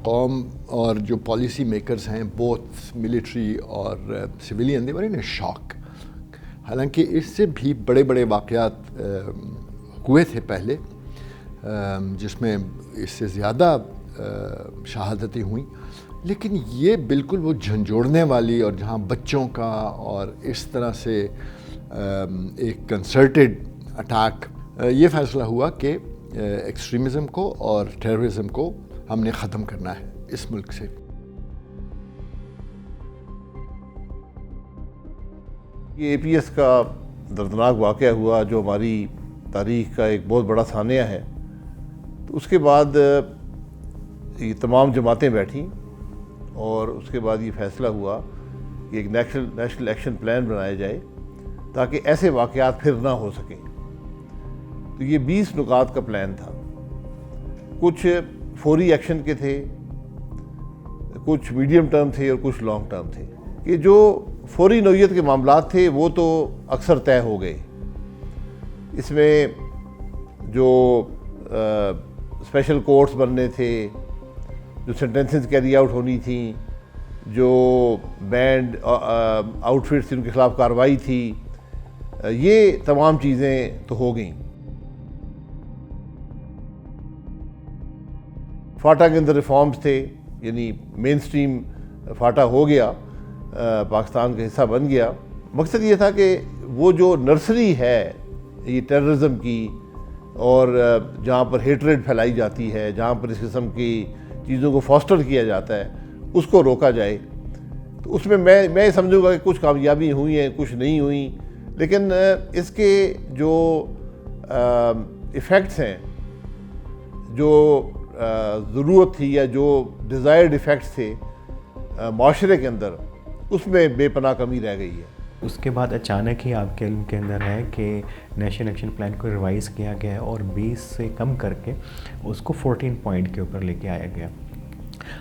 قوم اور جو پالیسی میکرز ہیں بوتھ ملٹری اور سویلین، دے ور ان شاک. حالانکہ اس سے بھی بڑے بڑے واقعات ہوئے تھے پہلے جس میں اس سے زیادہ شہادتیں ہوئیں، لیکن یہ بالکل وہ جھنجھوڑنے والی اور جہاں بچوں کا اور اس طرح سے ایک کنسرٹڈ اٹیک، یہ فیصلہ ہوا کہ ایکسٹریمزم کو اور ٹیررزم کو ہم نے ختم کرنا ہے اس ملک سے. یہ اے پی ایس کا دردناک واقعہ ہوا جو ہماری تاریخ کا ایک بہت بڑا ثانیہ ہے. تو اس کے بعد یہ تمام جماعتیں بیٹھیں اور اس کے بعد یہ فیصلہ ہوا کہ ایک نیشنل ایکشن پلان بنایا جائے تاکہ ایسے واقعات پھر نہ ہو سکیں. تو یہ 20 نکات کا پلان تھا. کچھ فوری ایکشن کے تھے، کچھ میڈیم ٹرم تھے اور کچھ لانگ ٹرم تھے. کہ جو فوری نوعیت کے معاملات تھے وہ تو اکثر طے ہو گئے. اس میں جو اسپیشل کورٹس بننے تھے، جو سینٹنسز کیری آؤٹ ہونی تھیں، جو بینڈ آؤٹ فٹس ان کے خلاف کارروائی تھی، یہ تمام چیزیں تو ہو گئیں. فاٹا کے اندر ریفارمز تھے، یعنی مین سٹریم فاٹا ہو گیا، پاکستان کا حصہ بن گیا. مقصد یہ تھا کہ وہ جو نرسری ہے یہ ٹیررزم کی، اور جہاں پر ہیٹریڈ پھیلائی جاتی ہے، جہاں پر اس قسم کی چیزوں کو فاسٹر کیا جاتا ہے، اس کو روکا جائے. تو اس میں میں سمجھوں گا کہ کچھ کامیابی ہوئی ہیں، کچھ نہیں ہوئیں، لیکن اس کے جو ایفیکٹس ہیں، جو ضرورت تھی یا جو ڈیزائرڈ ایفیکٹس تھے معاشرے کے اندر، اس میں بے پناہ کمی رہ گئی ہے. اس کے بعد اچانک ہی آپ کے علم کے اندر ہے کہ نیشنل ایکشن پلان کو ریوائز کیا گیا اور 20 سے کم کر کے اس کو 14 پوائنٹ کے اوپر لے کے آیا گیا،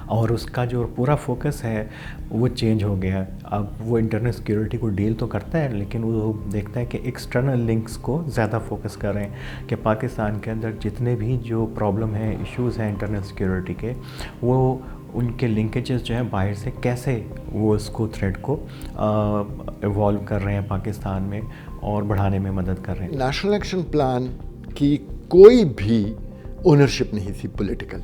اور اس کا جو پورا فوکس ہے وہ چینج ہو گیا. اب وہ انٹرنل سیکیورٹی کو ڈیل تو کرتا ہے، لیکن وہ دیکھتا ہے کہ ایکسٹرنل لنکس کو زیادہ فوکس کر رہے ہیں کہ پاکستان کے اندر جتنے بھی جو پرابلم ہیں، ایشوز ہیں انٹرنل سیکیورٹی کے، وہ ان کے لنکیجز جو ہیں باہر سے کیسے وہ اس کو تھریٹ کو ایوالو کر رہے ہیں پاکستان میں اور بڑھانے میں مدد کر رہے ہیں. نیشنل ایکشن پلان کی کوئی بھی اونرشپ نہیں تھی پولیٹیکل.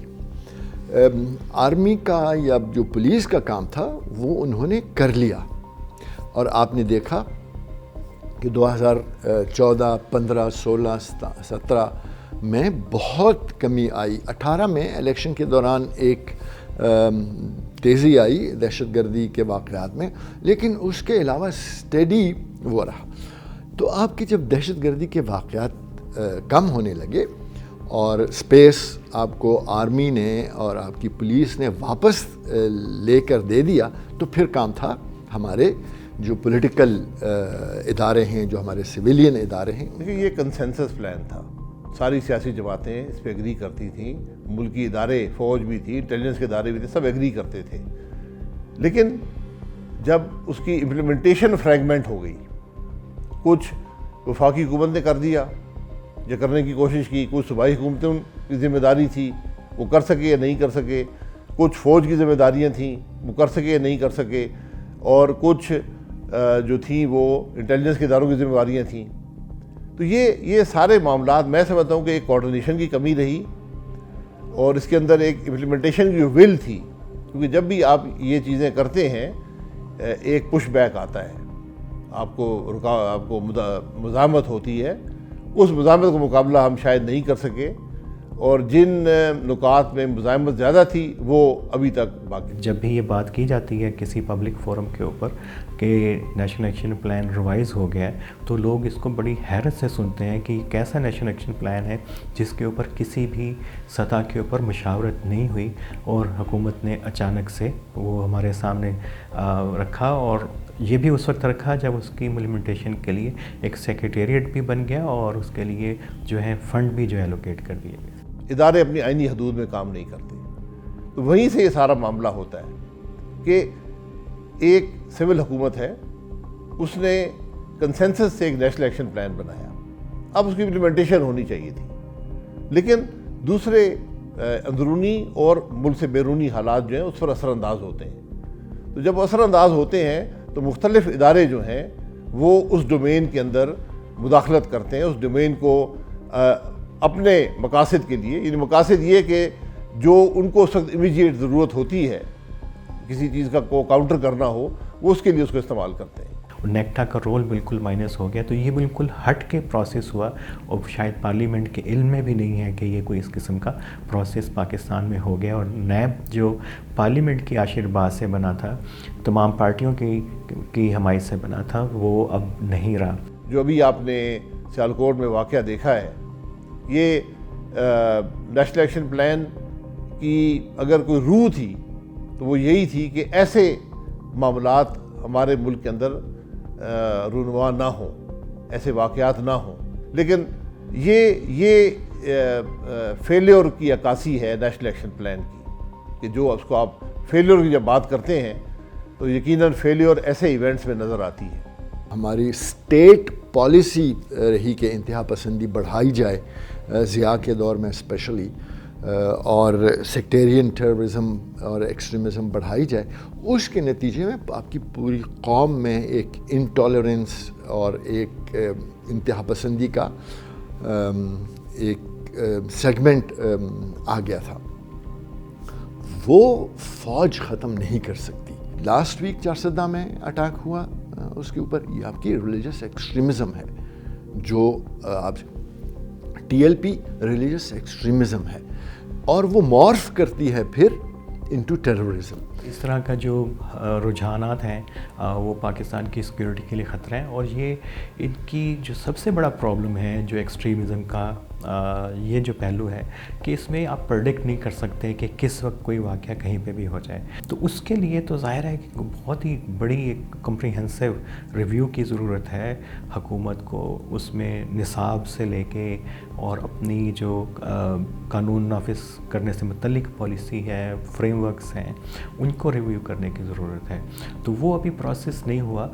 آرمی کا یا جو پولیس کا کام تھا وہ انہوں نے کر لیا، اور آپ نے دیکھا کہ 2014 15 16 17 میں بہت کمی آئی. 18 میں الیکشن کے دوران ایک تیزی آئی دہشت گردی کے واقعات میں، لیکن اس کے علاوہ اسٹیڈی وہ رہا. تو آپ کی جب دہشت گردی کے واقعات کم ہونے لگے اور اسپیس آپ کو آرمی نے اور آپ کی پولیس نے واپس لے کر دے دیا، تو پھر کام تھا ہمارے جو پولیٹیکل ادارے ہیں، جو ہمارے سویلین ادارے ہیں. دیکھیے یہ کنسنسس پلان تھا، ساری سیاسی جماعتیں اس پہ ایگری کرتی تھیں، ملکی ادارے، فوج بھی تھی، انٹیلیجنس کے ادارے بھی تھے، سب ایگری کرتے تھے. لیکن جب اس کی امپلیمنٹیشن فریگمنٹ ہو گئی، کچھ وفاقی حکومت نے کر دیا یا کرنے کی کوشش کی، کچھ صوبائی حکومتوں کی ذمہ داری تھی وہ کر سکے یا نہیں کر سکے، کچھ فوج کی ذمہ داریاں تھیں وہ کر سکے یا نہیں کر سکے، اور کچھ جو تھیں وہ انٹیلیجنس کے اداروں کی ذمہ داریاں تھیں. تو یہ سارے معاملات میں سمجھتا ہوں کہ ایک کوارڈینیشن کی کمی رہی، اور اس کے اندر ایک امپلیمنٹیشن کی ول تھی. کیونکہ جب بھی آپ یہ چیزیں کرتے ہیں ایک پش بیک آتا ہے، آپ کو مزاحمت ہوتی ہے. اس مزاحمت کا مقابلہ ہم شاید نہیں کر سکے، اور جن نکات میں مزاحمت زیادہ تھی وہ ابھی تک باقی. جب بھی یہ بات کی جاتی ہے کسی پبلک فورم کے اوپر کہ نیشنل ایکشن پلان ریوائز ہو گیا ہے، تو لوگ اس کو بڑی حیرت سے سنتے ہیں کہ یہ کیسا نیشنل ایکشن پلان ہے جس کے اوپر کسی بھی سطح کے اوپر مشاورت نہیں ہوئی، اور حکومت نے اچانک سے وہ ہمارے سامنے رکھا. اور یہ بھی اس وقت رکھا جب اس کی امپلیمنٹیشن کے لیے ایک سیکریٹریٹ بھی بن گیا، اور اس کے لیے جو ہے فنڈ بھی جو ہے الوکیٹ کر دیے گئے. ادارے اپنی آئینی حدود میں کام نہیں کرتے. تو وہیں سے یہ سارا معاملہ ہوتا ہے کہ ایک سول حکومت ہے، اس نے کنسنسس سے ایک نیشنل ایکشن پلان بنایا، اب اس کی امپلیمنٹیشن ہونی چاہیے تھی. لیکن دوسرے اندرونی اور ملک سے بیرونی حالات جو ہیں اس پر اثر انداز ہوتے ہیں. تو جب اثر انداز ہوتے ہیں تو مختلف ادارے جو ہیں وہ اس ڈومین کے اندر مداخلت کرتے ہیں, اس ڈومین کو اپنے مقاصد کے لیے, یعنی مقاصد یہ کہ جو ان کو اس وقت امیجیٹ ضرورت ہوتی ہے کسی چیز کا کو کاؤنٹر کرنا ہو, وہ اس کے لیے اس کو استعمال کرتے ہیں. نیکٹا کا رول بالکل مائنس ہو گیا. تو یہ بالکل ہٹ کے پروسیس ہوا اور شاید پارلیمنٹ کے علم میں بھی نہیں ہے کہ یہ کوئی اس قسم کا پروسیس پاکستان میں ہو گیا. اور نیب جو پارلیمنٹ کی آشرواد سے بنا تھا, تمام پارٹیوں کی حمایت سے بنا تھا, وہ اب نہیں رہا. جو ابھی آپ نے سیالکوٹ میں واقعہ دیکھا ہے, یہ نیشنل ایکشن پلان کی اگر کوئی روح تھی تو وہ یہی تھی کہ ایسے معاملات ہمارے ملک کے اندر رونما نہ ہوں, ایسے واقعات نہ ہوں. لیکن یہ فیلیور کی عکاسی ہے نیشنل ایکشن پلان کی, کہ جو اس کو آپ فیلیور کی جب بات کرتے ہیں تو یقیناً فیلیور ایسے ایونٹس میں نظر آتی ہے. ہماری اسٹیٹ پالیسی رہی کہ انتہا پسندی بڑھائی جائے ضیاء کے دور میں اسپیشلی, اور سیکٹیرین ٹیررزم اور ایکسٹریمزم بڑھائی جائے. اس کے نتیجے میں آپ کی پوری قوم میں ایک انٹالرنس اور ایک انتہا پسندی کا ایک سیگمنٹ آ گیا تھا. وہ فوج ختم نہیں کر سکتی. لاسٹ ویک چارسدہ میں اٹیک ہوا اس کے اوپر, یہ آپ کی ریلیجس ایکسٹریمزم ہے, جو آپ T L P religious extremism ہے, اور وہ مورف کرتی ہے پھر انٹو ٹیررزم. اس طرح کا جو رجحانات ہیں وہ پاکستان کی سیکیورٹی کے لیے خطرہ ہیں. اور یہ ان کی جو سب سے بڑا پرابلم ہے جو ایکسٹریمزم کا یہ جو پہلو ہے کہ اس میں آپ پرڈکٹ نہیں کر سکتے کہ کس وقت کوئی واقعہ کہیں پہ بھی ہو جائے. تو اس کے لیے تو ظاہر ہے کہ بہت ہی بڑی ایک کمپریہنسو ریویو کی ضرورت ہے حکومت کو. اس میں نصاب سے لے کے اور اپنی جو قانون نافذ کرنے سے متعلق پالیسی ہے, فریم ورکس ہیں, ان کو ریویو کرنے کی ضرورت ہے. تو وہ ابھی پروسیس نہیں ہوا.